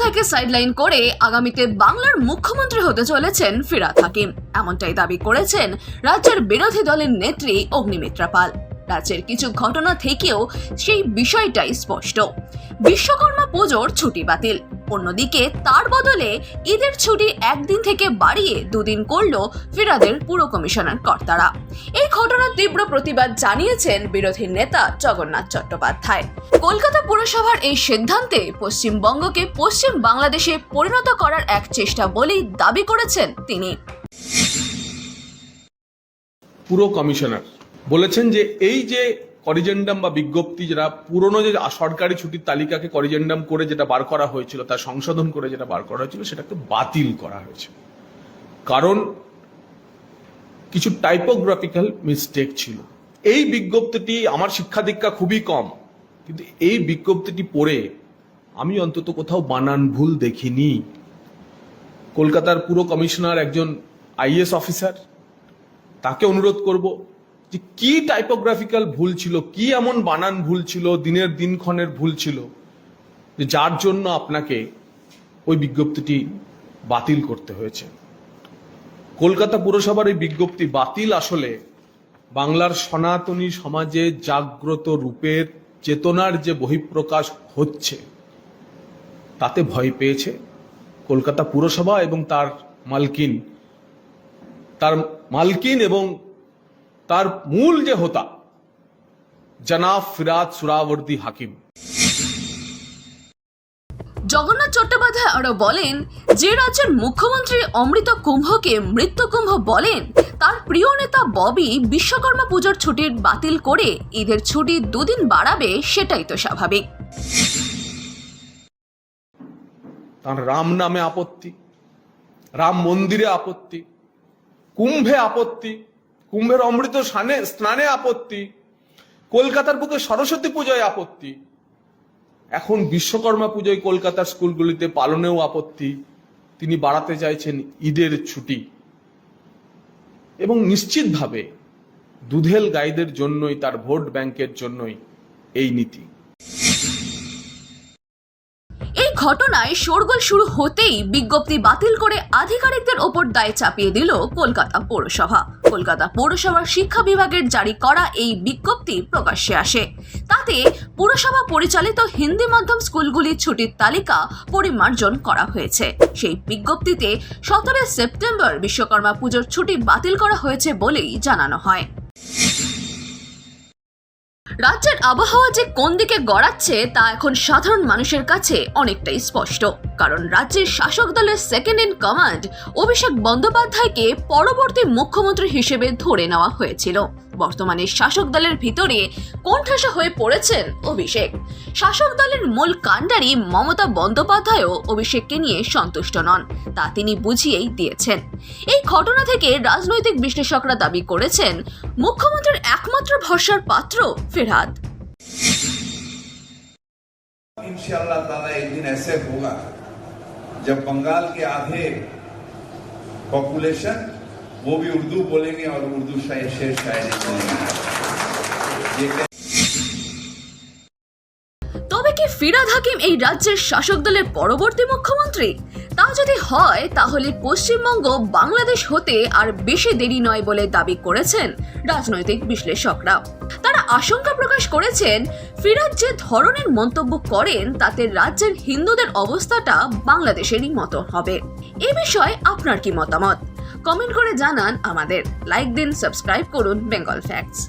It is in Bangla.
থেকে সাইডলাইন করে আগামীতে বাংলার মুখ্যমন্ত্রী হতে চলেছেন ফিরহাদ হাকিম, এমনটাই দাবি করেছেন রাজ্যের বিরোধী দলের নেত্রী অগ্নিমিত্রা পাল। রাজ্যের কিছু ঘটনা থেকেও সেই বিষয়টাই স্পষ্ট। বিশ্বকর্মা পুজোর ছুটি বাতিল, অন্যদিকে তার বদলে ঈদের ছুটি একদিন থেকে বাড়িয়ে 2 দিন করল ফিরহাদের পুর কমিশনার কর্তারা। এই ঘটনার তীব্র প্রতিবাদ জানিয়েছেন বিরোধী নেতা জগন্নাথ চট্টোপাধ্যায়। কলকাতা পুরসভার এই সিদ্ধান্তে পশ্চিমবঙ্গকে পশ্চিম বাংলাদেশে পরিণত করার এক চেষ্টা বলেই দাবি করেছেন তিনি। পুর কমিশনার বলেছেন যে এই যে করিজেন্ডাম বা বিজ্ঞপ্তি, যেটা পুরনো যে সরকারি ছুটির তালিকাকে করিজেন্ডাম করে যেটা বার করা হয়েছিল, তার সংশোধন করে যেটা বার করা হয়েছিল, সেটাকে বাতিল করা হয়েছে। কারণ কিছু টাইপোগ্রাফিক্যাল মিস্টেক ছিল। এই বিজ্ঞপ্তিটি, আমার শিক্ষা দীক্ষা খুবই কম, কিন্তু এই বিজ্ঞপ্তিটি পড়ে আমি অন্তত কোথাও বানান ভুল দেখিনি। কলকাতার পুর কমিশনার একজন আইএএস অফিসার, তাকে অনুরোধ করব যে কি টাইপোগ্রাফিক্যাল ভুল ছিল, কি এমন বানান ভুল ছিল, দিনের দিনক্ষণের ভুল ছিল, যে যার জন্য আপনাকে ওই বিজ্ঞপ্তিটি বাতিল করতে হয়েছে। কলকাতা পুরসভার এই বিজ্ঞপ্তি বাতিল আসলে বাংলার সনাতনী সমাজে জাগ্রত রূপের চেতনার যে বহিঃপ্রকাশ হচ্ছে, তাতে ভয় পেয়েছে কলকাতা পুরসভা এবং তার মালকিন এবং তার মূল যে হোতা জনাব ফিরহাদ সুহরাওয়ার্দী হাকিম। জগন্নাথ চট্টোপাধ্যায় আরো বলেন, যে রাজ্যের মুখ্যমন্ত্রী অমৃত কুম্ভকে মৃত্যু কুম্ভ বলেন, তার প্রিয় নেতা ববি বিশ্বকর্মা পুজোর ছুটির বাতিল করে ঈদের ছুটি 2 দিন বাড়াবে, সেটাই তো স্বাভাবিক। তার রাম নামে আপত্তি, রাম মন্দিরে আপত্তি, কুম্ভে আপত্তি, কুম্ভের অমৃত স্নানে আপত্তি, কলকাতার বুকে সরস্বতী পূজায় আপত্তি, এখন বিশ্বকর্মা পুজোয় কলকাতার স্কুলগুলিতে পালনেও আপত্তি। তিনি বাড়াতে চাইছেন ঈদের ছুটি, এবং নিশ্চিতভাবে দুধেল গাইদের জন্যই, তার ভোট ব্যাংকের জন্যই এই নীতি। এই ঘটনায় শোরগোল শুরু হতেই বিজ্ঞপ্তি বাতিল করে আধিকারিকদের ওপর দায় চাপিয়ে দিল কলকাতা পৌরসভা। কলকাতা পৌরসভার শিক্ষা বিভাগের জারি করা এই বিজ্ঞপ্তি প্রকাশ্যে আসে। তাতে পুরসভা পরিচালিত হিন্দি মাধ্যম স্কুলগুলির ছুটির তালিকা পরিমার্জন করা হয়েছে। সেই বিজ্ঞপ্তিতে 17 সেপ্টেম্বর বিশ্বকর্মা পুজোর ছুটি বাতিল করা হয়েছে বলেই জানানো হয়। রাজ্যের আবহাওয়া যে কোন দিকে গড়াচ্ছে তা এখন সাধারণ মানুষের কাছে অনেকটাই স্পষ্ট। কারণ রাজ্যের শাসক দলের সেকেন্ড ইন কমান্ড অভিষেক বন্দ্যোপাধ্যায়কে পরবর্তী মুখ্যমন্ত্রী হিসেবে ধরে নেওয়া হয়েছিল। বর্তমানে শাসক দলের ভিতরে কোণঠাসা হয়ে পড়েছেন অভিষেক। শাসক দলের মূল কাণ্ডারি মমতা বন্দ্যোপাধ্যায়ও অভিষেককে নিয়ে সন্তুষ্ট নন, তা তিনি বুঝিয়েই দিয়েছেন। এই ঘটনা থেকে রাজনৈতিক বিশ্লেষকরা দাবি করেছেন, মুখ্যমন্ত্রীর একমাত্র ভরসার পাত্র ফিরহাদ। इंशाअल्लाह ताला एक दिन ऐसे होगा जब बंगाल के आधे पॉपुलेशन वो भी उर्दू बोलेंगे और उर्दू शेर शायरी बोलेंगे। তবে কি ফিরহাদ হাকিম এই রাজ্যের শাসক দলের পরবর্তী মুখ্যমন্ত্রী? তা যদি হয় তাহলে পশ্চিমবঙ্গ বাংলাদেশ হতে আর বেশি দেরি নয় বলে দাবি করেছেন রাজনৈতিক বিশ্লেষকরা। তারা আশঙ্কা প্রকাশ করেছেন, ফিরহাদ যে ধরনের মন্তব্য করেন তাতে রাজ্যের হিন্দুদের অবস্থাটা বাংলাদেশেরই মতো হবে। এ বিষয়ে আপনার কি মতামত? কমেন্ট করে জানান আমাদের। লাইক দিন, সাবস্ক্রাইব করুন বেঙ্গল ফ্যাক্টস।